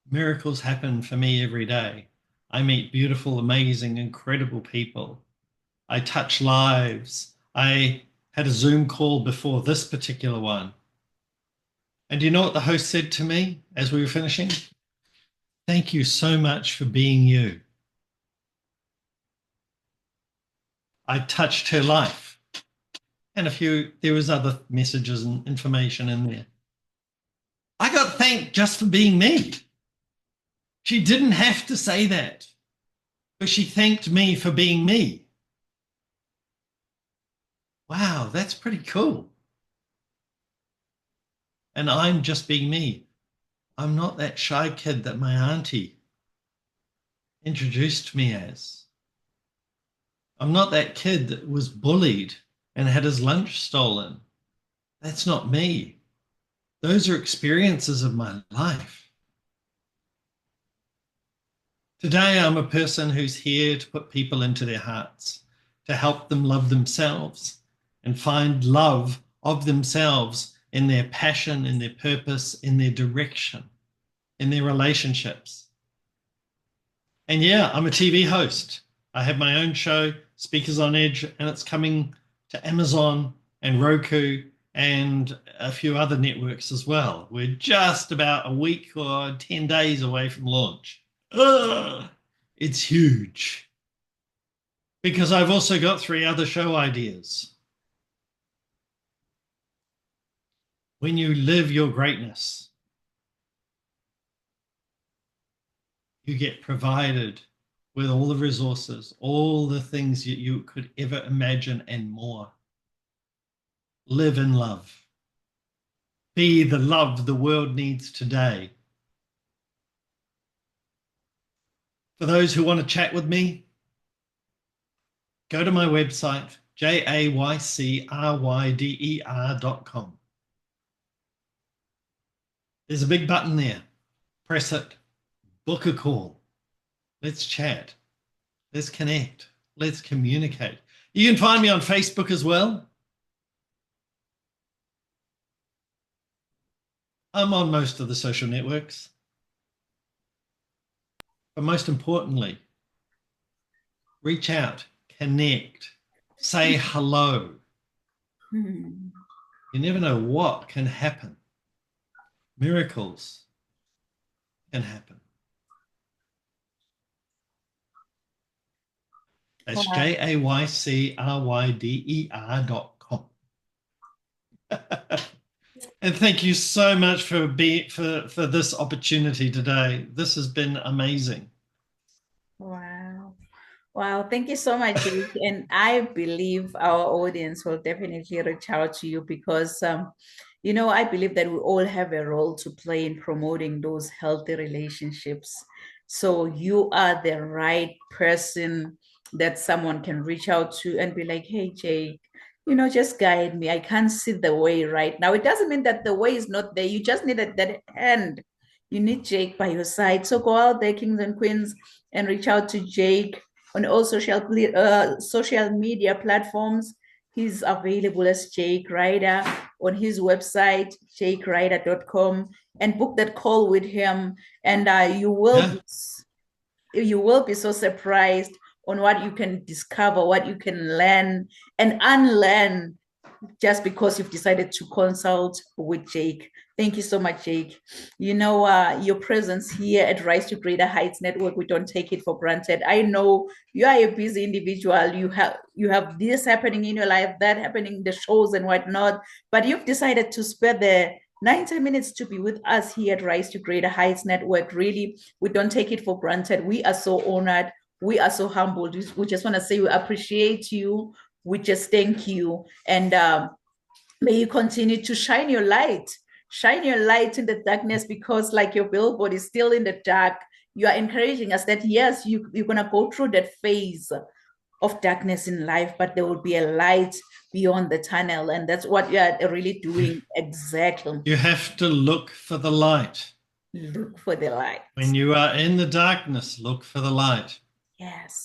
Miracles happen for me every day. I meet beautiful, amazing, incredible people. I touch lives. I had a Zoom call before this particular one. And do you know what the host said to me as we were finishing? Thank you so much for being you. I touched her life. And there was other messages and information in there. I got thanked just for being me. She didn't have to say that, but she thanked me for being me. Wow, that's pretty cool. And I'm just being me. I'm not that shy kid that my auntie introduced me as. I'm not that kid that was bullied and had his lunch stolen. That's not me. Those are experiences of my life. Today, I'm a person who's here to put people into their hearts, to help them love themselves and find love of themselves in their passion, in their purpose, in their direction, in their relationships. And yeah, I'm a TV host. I have my own show, Speakers on Edge, and it's coming to Amazon and Roku and a few other networks as well. We're just about a week or 10 days away from launch. It's huge. Because I've also got 3 other show ideas. When you live your greatness, you get provided with all the resources, all the things that you could ever imagine and more. Live in love. Be the love the world needs today. For those who want to chat with me, go to my website, jaycryder.com. There's a big button there. Press it. Book a call. Let's chat. Let's connect. Let's communicate. You can find me on Facebook as well. I'm on most of the social networks. But most importantly, reach out, connect, say hello. You never know what can happen. Miracles can happen. That's jaycryder.com. And thank you so much for this opportunity today. This has been amazing. Wow. Wow. Thank you so much, Jake. And I believe our audience will definitely reach out to you because, you know, I believe that we all have a role to play in promoting those healthy relationships. So you are the right person that someone can reach out to and be like, hey, Jake, you know, just guide me. I can't see the way right now. It doesn't mean that the way is not there. You just need that hand. You need Jake by your side. So go out there, kings and queens, and reach out to Jake on all social media platforms. He's available as Jake Ryder on his website, jaycryder.com, and book that call with him. And you will be so surprised on what you can discover, what you can learn and unlearn just because you've decided to consult with Jake. Thank you so much, Jake. You know, your presence here at Rise to Greater Heights Network, we don't take it for granted. I know you are a busy individual. You have this happening in your life, that happening in the shows and whatnot, but you've decided to spare the 90 minutes to be with us here at Rise to Greater Heights Network. Really, we don't take it for granted. We are so honored. We are so humbled. We just want to say we appreciate you. We just thank you. And may you continue to shine your light in the darkness, because like your billboard is still in the dark, you are encouraging us that yes, you're going to go through that phase of darkness in life, but there will be a light beyond the tunnel. And that's what you are really doing. Exactly. You have to look for the light. Look for the light. When you are in the darkness, look for the light. Yes.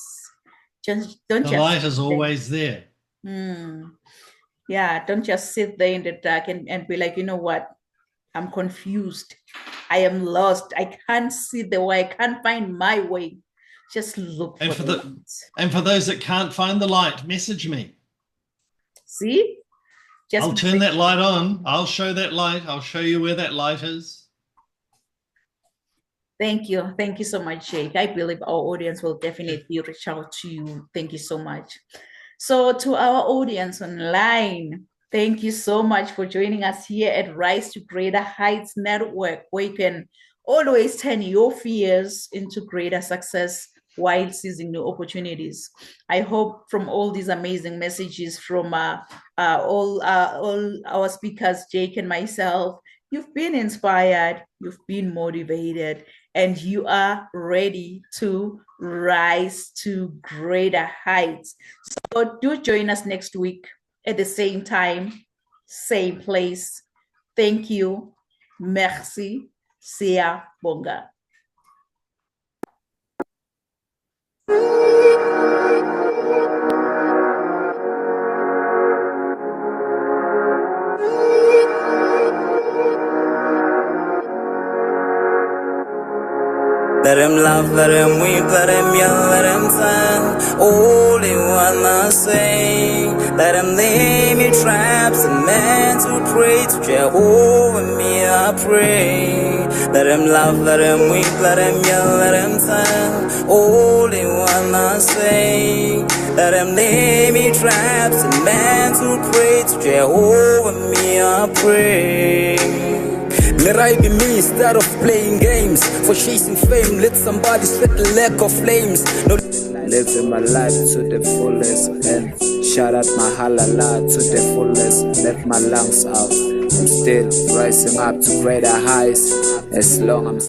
The light is always there. Yeah, don't just sit there in the dark and be like, you know what? I'm confused. I am lost. I can't see the way. I can't find my way. Just look for the light. And for those that can't find the light, message me. See? I'll turn that light on. I'll show that light. I'll show you where that light is. Thank you. Thank you so much, Jake. I believe our audience will definitely reach out to you. Thank you so much. So to our audience online, thank you so much for joining us here at Rise to Greater Heights Network, where you can always turn your fears into greater success while seizing new opportunities. I hope from all these amazing messages from all our speakers, Jake and myself, you've been inspired, you've been motivated, and you are ready to rise to greater heights. So do join us next week at the same time, same place. Thank you. Merci. Sia Bonga. Let him laugh, let him weep, let him yell, let him sing. All he wanna say. Let him lay me traps and men men to pray to Jehovah, me I pray. Let them laugh, let them weep, let them yell, let them tell. Only one I say. Let them lay me traps and men to pray to Jehovah, me I pray. Let I be me instead of playing games. For chasing fame, let somebody sweat the lack of flames. No, living my life to the fullest and shout out my halala to the fullest. Let my lungs out. I'm still rising up to greater heights as long as